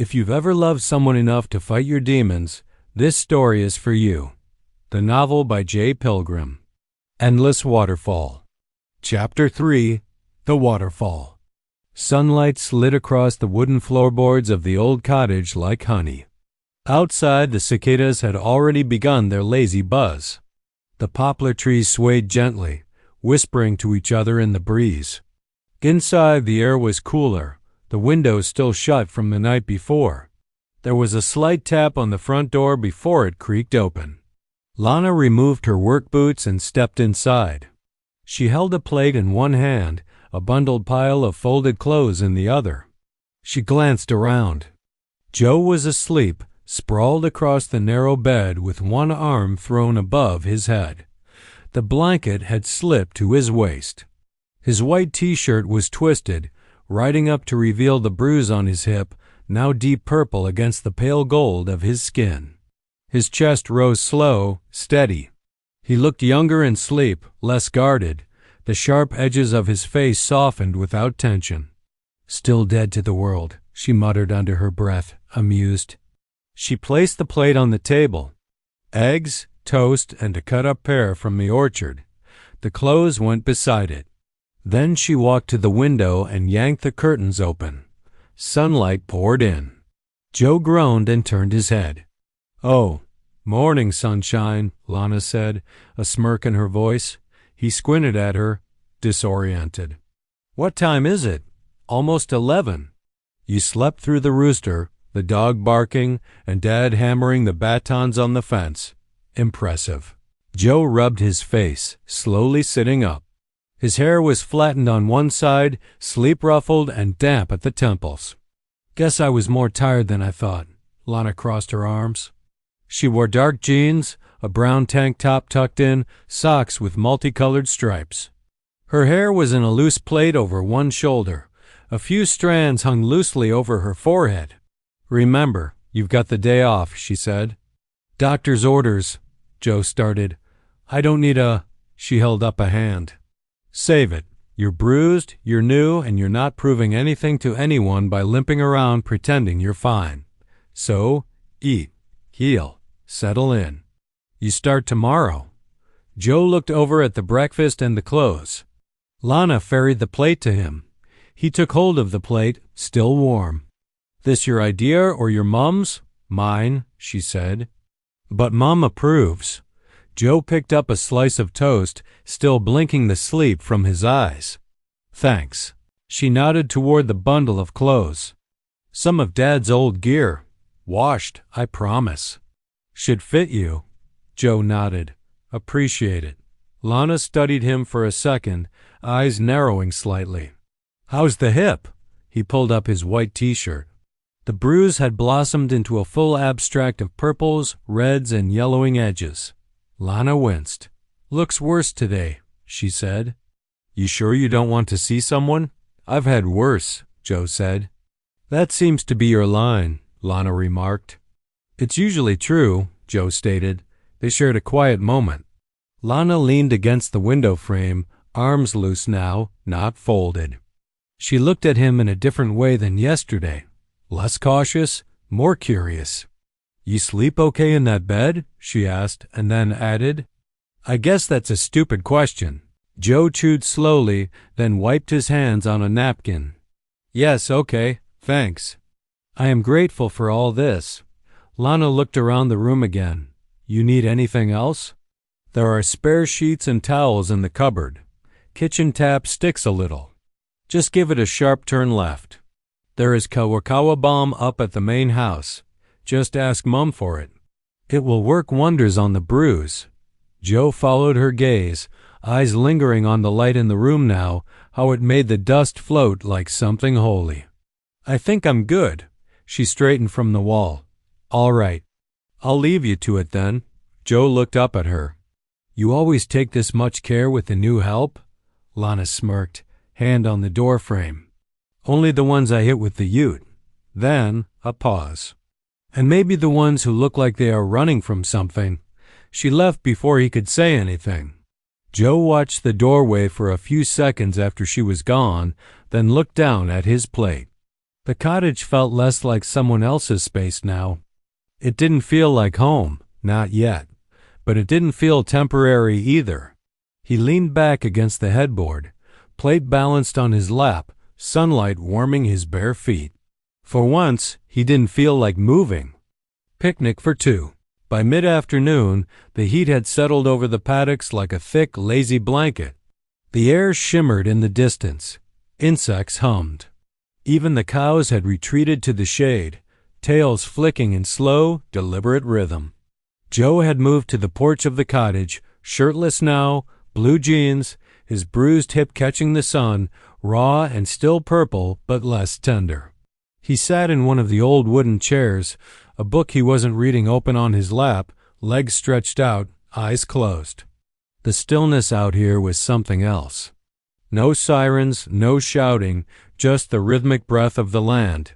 If you've ever loved someone enough to fight your demons, this story is for you. The novel by J. Pilgrim. Endless Waterfall. Chapter 3. The Waterfall. Sunlight slid across the wooden floorboards of the old cottage like honey. Outside, the cicadas had already begun their lazy buzz. The poplar trees swayed gently, whispering to each other in the breeze. Inside, the air was cooler, the windows still shut from the night before. There was a slight tap on the front door before it creaked open. Lana removed her work boots and stepped inside. She held a plate in one hand, a bundled pile of folded clothes in the other. She glanced around. Joe was asleep, sprawled across the narrow bed with one arm thrown above his head. The blanket had slipped to his waist. His white t-shirt was twisted, riding up to reveal the bruise on his hip, now deep purple against the pale gold of his skin. His chest rose slow, steady. He looked younger in sleep, less guarded. The sharp edges of his face softened without tension. "Still dead to the world," she muttered under her breath, amused. She placed the plate on the table. Eggs, toast, and a cut-up pear from the orchard. The clothes went beside it. Then she walked to the window and yanked the curtains open. Sunlight poured in. Joe groaned and turned his head. "Oh, morning, sunshine," Lana said, a smirk in her voice. He squinted at her, disoriented. "What time is it?" "Almost 11. You slept through the rooster, the dog barking, and Dad hammering the batons on the fence. Impressive." Joe rubbed his face, slowly sitting up. His hair was flattened on one side, sleep-ruffled and damp at the temples. "Guess I was more tired than I thought." Lana crossed her arms. She wore dark jeans, a brown tank top tucked in, socks with multicolored stripes. Her hair was in a loose plait over one shoulder. A few strands hung loosely over her forehead. "Remember, you've got the day off," she said. "Doctor's orders," Joe started. "I don't need a—" She held up a hand. "Save it. You're bruised, you're new, and you're not proving anything to anyone by limping around pretending you're fine. So, eat, heal, settle in. You start tomorrow." Joe looked over at the breakfast and the clothes. Lana ferried the plate to him. He took hold of the plate, still warm. "This your idea or your mum's?" "Mine," she said. "But Mum approves." Joe picked up a slice of toast, still blinking the sleep from his eyes. "Thanks." She nodded toward the bundle of clothes. "Some of Dad's old gear. Washed, I promise." "Should fit you." Joe nodded. "Appreciate it." Lana studied him for a second, eyes narrowing slightly. "How's the hip?" He pulled up his white t-shirt. The bruise had blossomed into a full abstract of purples, reds, and yellowing edges. Lana winced. "Looks worse today," she said. "You sure you don't want to see someone?" "I've had worse," Joe said. "That seems to be your line," Lana remarked. "It's usually true," Joe stated. They shared a quiet moment. Lana leaned against the window frame, arms loose now, not folded. She looked at him in a different way than yesterday. Less cautious, more curious. "You sleep okay in that bed?" she asked, and then added, "I guess that's a stupid question." Joe chewed slowly, then wiped his hands on a napkin. "Yes, okay, thanks." "I am grateful for all this." Lana looked around the room again. "You need anything else?" "There are spare sheets and towels in the cupboard. Kitchen tap sticks a little. Just give it a sharp turn left. There is Kawakawa balm up at the main house. Just ask Mum for it. It will work wonders on the bruise." Joe followed her gaze, eyes lingering on the light in the room now, how it made the dust float like something holy. "I think I'm good." She straightened from the wall. "All right. I'll leave you to it then." Joe looked up at her. "You always take this much care with the new help?" Lana smirked, hand on the door frame. "Only the ones I hit with the ute." Then a pause. "And maybe the ones who look like they are running from something." She left before he could say anything. Joe watched the doorway for a few seconds after she was gone, then looked down at his plate. The cottage felt less like someone else's space now. It didn't feel like home, not yet, but it didn't feel temporary either. He leaned back against the headboard, plate balanced on his lap, sunlight warming his bare feet. For once, he didn't feel like moving. Picnic for two. By mid-afternoon, the heat had settled over the paddocks like a thick, lazy blanket. The air shimmered in the distance. Insects hummed. Even the cows had retreated to the shade, tails flicking in slow, deliberate rhythm. Joe had moved to the porch of the cottage, shirtless now, blue jeans, his bruised hip catching the sun, raw and still purple but less tender. He sat in one of the old wooden chairs, a book he wasn't reading open on his lap, legs stretched out, eyes closed. The stillness out here was something else. No sirens, no shouting, just the rhythmic breath of the land.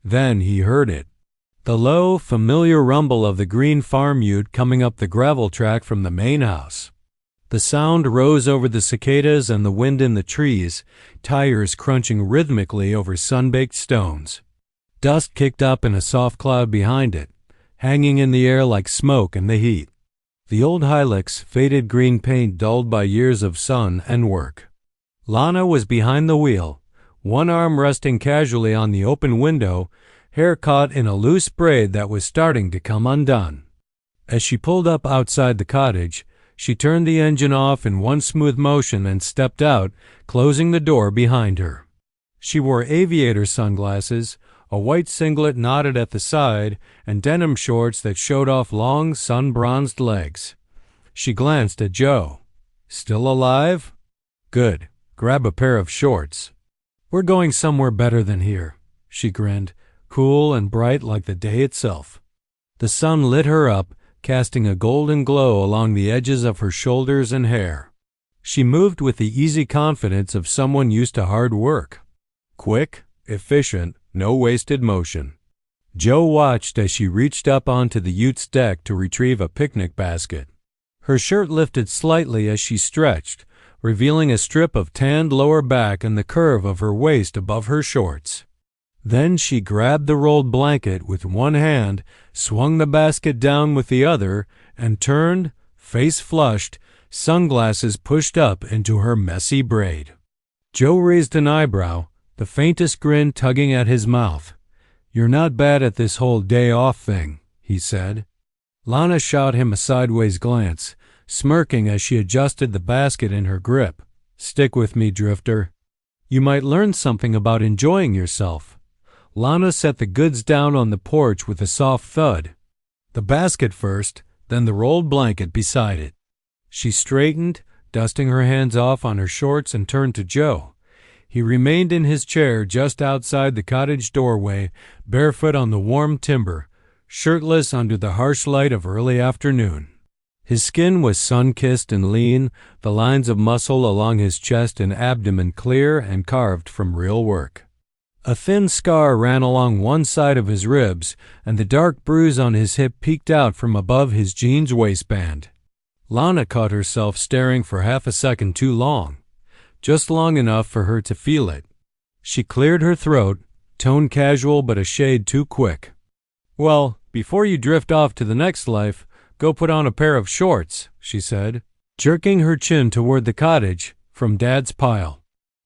Then he heard it. The low, familiar rumble of the green farm ute coming up the gravel track from the main house. The sound rose over the cicadas and the wind in the trees, tires crunching rhythmically over sun-baked stones. Dust kicked up in a soft cloud behind it, hanging in the air like smoke in the heat. The old Hilux, faded green paint dulled by years of sun and work. Lana was behind the wheel, one arm resting casually on the open window, hair caught in a loose braid that was starting to come undone. As she pulled up outside the cottage, she turned the engine off in one smooth motion and stepped out, closing the door behind her. She wore aviator sunglasses, a white singlet knotted at the side, and denim shorts that showed off long, sun-bronzed legs. She glanced at Joe. "Still alive? Good. Grab a pair of shorts." "We're going somewhere better than here," she grinned, cool and bright like the day itself. The sun lit her up, casting a golden glow along the edges of her shoulders and hair. She moved with the easy confidence of someone used to hard work. Quick, efficient, no wasted motion. Joe watched as she reached up onto the ute's deck to retrieve a picnic basket. Her shirt lifted slightly as she stretched, revealing a strip of tanned lower back and the curve of her waist above her shorts. Then she grabbed the rolled blanket with one hand, swung the basket down with the other, and turned, face flushed, sunglasses pushed up into her messy braid. Joe raised an eyebrow, the faintest grin tugging at his mouth. "You're not bad at this whole day off thing," he said. Lana shot him a sideways glance, smirking as she adjusted the basket in her grip. "Stick with me, Drifter. You might learn something about enjoying yourself." Lana set the goods down on the porch with a soft thud. The basket first, then the rolled blanket beside it. She straightened, dusting her hands off on her shorts, and turned to Joe. He remained in his chair just outside the cottage doorway, barefoot on the warm timber, shirtless under the harsh light of early afternoon. His skin was sun-kissed and lean, the lines of muscle along his chest and abdomen clear and carved from real work. A thin scar ran along one side of his ribs, and the dark bruise on his hip peeked out from above his jeans waistband. Lana caught herself staring for half a second too long, just long enough for her to feel it. She cleared her throat, tone casual but a shade too quick. "Well, before you drift off to the next life, go put on a pair of shorts," she said, jerking her chin toward the cottage from Dad's pile.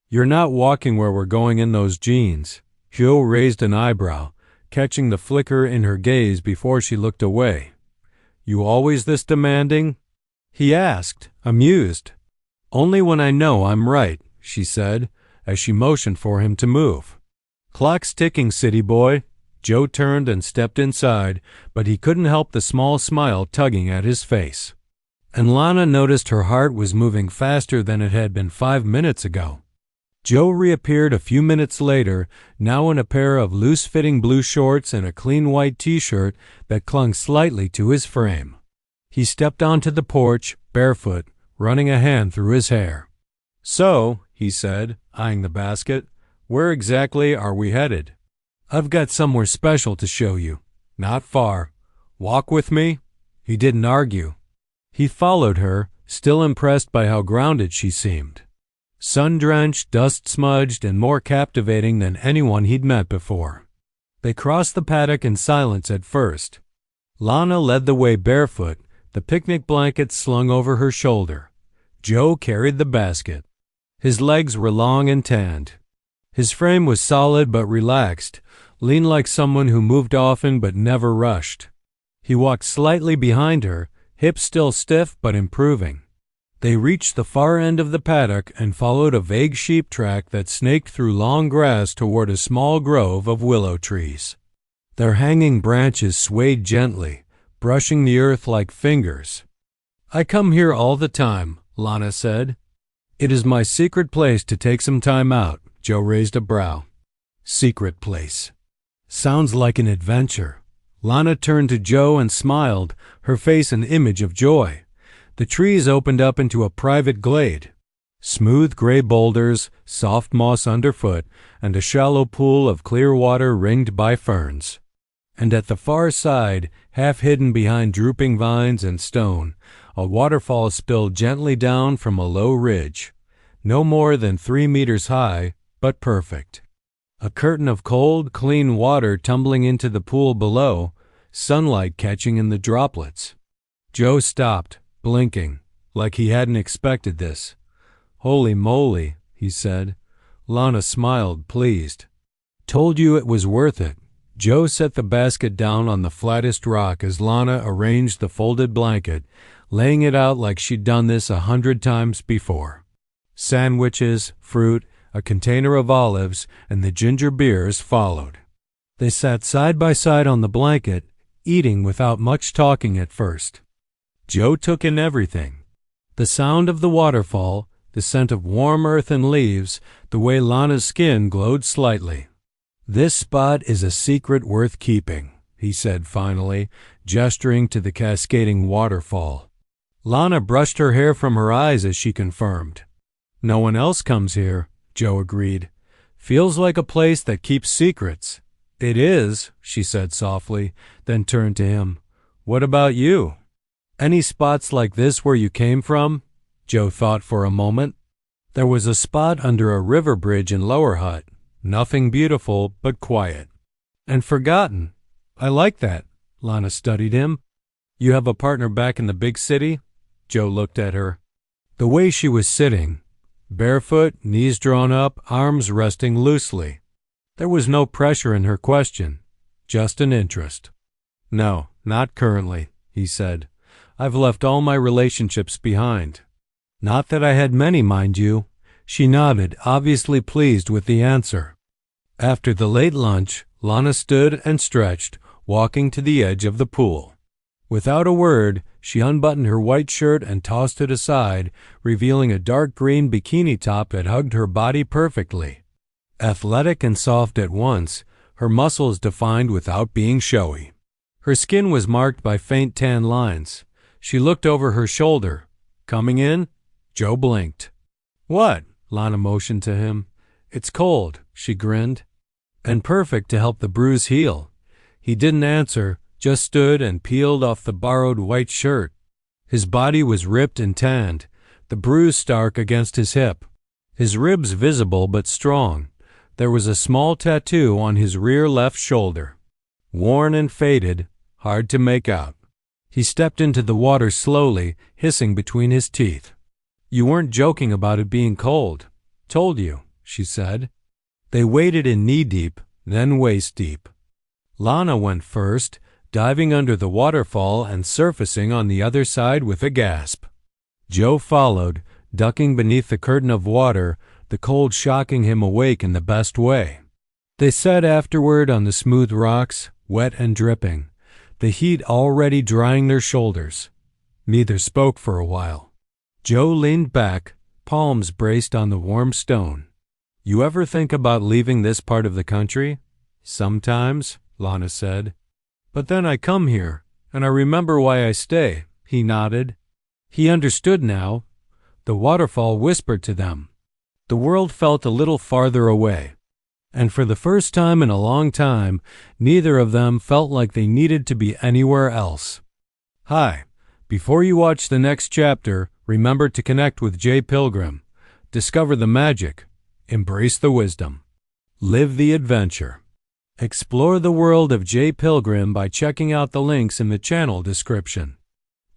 "You're not walking where we're going in those jeans." Joe raised an eyebrow, catching the flicker in her gaze before she looked away. "You always this demanding?" he asked, amused. "Only when I know I'm right," she said, as she motioned for him to move. "Clock's ticking, city boy." Joe turned and stepped inside, but he couldn't help the small smile tugging at his face. And Lana noticed her heart was moving faster than it had been 5 minutes ago. Joe reappeared a few minutes later, now in a pair of loose-fitting blue shorts and a clean white T-shirt that clung slightly to his frame. He stepped onto the porch, barefoot, running a hand through his hair. "So," he said, eyeing the basket, "where exactly are we headed?" "I've got somewhere special to show you. Not far. Walk with me?" He didn't argue. He followed her, still impressed by how grounded she seemed. sun-drenched, dust-smudged, and more captivating than anyone he'd met before. They crossed the paddock in silence at first. Lana led the way barefoot, the picnic blanket slung over her shoulder. Joe carried the basket. His legs were long and tanned. His frame was solid but relaxed, lean like someone who moved often but never rushed. He walked slightly behind her, hips still stiff but improving. They reached the far end of the paddock and followed a vague sheep track that snaked through long grass toward a small grove of willow trees. Their hanging branches swayed gently, brushing the earth like fingers. "I come here all the time," Lana said. "It is my secret place to take some time out." Joe raised a brow. "Secret place. Sounds like an adventure." Lana turned to Joe and smiled, her face an image of joy. The trees opened up into a private glade. Smooth gray boulders, soft moss underfoot, and a shallow pool of clear water ringed by ferns. And at the far side, half hidden behind drooping vines and stone, a waterfall spilled gently down from a low ridge, no more than 3 meters high, but perfect. A curtain of cold, clean water tumbling into the pool below, sunlight catching in the droplets. Joe stopped, blinking, like he hadn't expected this. "Holy moly," he said. Lana smiled, pleased. "Told you it was worth it." Joe set the basket down on the flattest rock as Lana arranged the folded blanket, laying it out like she'd done this 100 times before. Sandwiches, fruit, a container of olives, and the ginger beers followed. They sat side by side on the blanket, eating without much talking at first. Joe took in everything. The sound of the waterfall, the scent of warm earth and leaves, the way Lana's skin glowed slightly. "This spot is a secret worth keeping," he said finally, gesturing to the cascading waterfall. Lana brushed her hair from her eyes as she confirmed. "No one else comes here," Joe agreed. "Feels like a place that keeps secrets." "It is," she said softly, then turned to him. "What about you? Any spots like this where you came from?" Joe thought for a moment. There was a spot under a river bridge in Lower Hutt. Nothing beautiful, but quiet. "And forgotten. I like that." Lana studied him. "You have a partner back in the big city?" Joe looked at her. The way she was sitting, barefoot, knees drawn up, arms resting loosely. There was no pressure in her question, just an interest. "No, not currently," he said. "I've left all my relationships behind." "Not that I had many, mind you." She nodded, obviously pleased with the answer. After the late lunch, Lana stood and stretched, walking to the edge of the pool. Without a word, she unbuttoned her white shirt and tossed it aside, revealing a dark green bikini top that hugged her body perfectly. Athletic and soft at once, her muscles defined without being showy. Her skin was marked by faint tan lines. She looked over her shoulder. "Coming in?" Joe blinked. "What?" Lana motioned to him. "It's cold," she grinned. "And perfect to help the bruise heal." He didn't answer, just stood and peeled off the borrowed white shirt. His body was ripped and tanned, the bruise stark against his hip. His ribs visible but strong. There was a small tattoo on his rear left shoulder. Worn and faded, hard to make out. He stepped into the water slowly, hissing between his teeth. "You weren't joking about it being cold." "Told you," she said. They waded in knee-deep, then waist-deep. Lana went first, diving under the waterfall and surfacing on the other side with a gasp. Joe followed, ducking beneath the curtain of water, the cold shocking him awake in the best way. They sat afterward on the smooth rocks, wet and dripping, the heat already drying their shoulders. Neither spoke for a while. Joe leaned back, palms braced on the warm stone. "You ever think about leaving this part of the country?" "Sometimes," Lana said. "But then I come here, and I remember why I stay." He nodded. He understood now. The waterfall whispered to them. The world felt a little farther away. And for the first time in a long time, neither of them felt like they needed to be anywhere else. Hi, before you watch the next chapter, remember to connect with J. Pilgrim. Discover the magic. Embrace the wisdom. Live the adventure. Explore the world of J. Pilgrim by checking out the links in the channel description.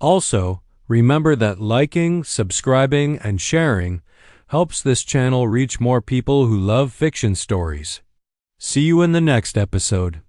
Also, remember that liking, subscribing, and sharing helps this channel reach more people who love fiction stories. See you in the next episode.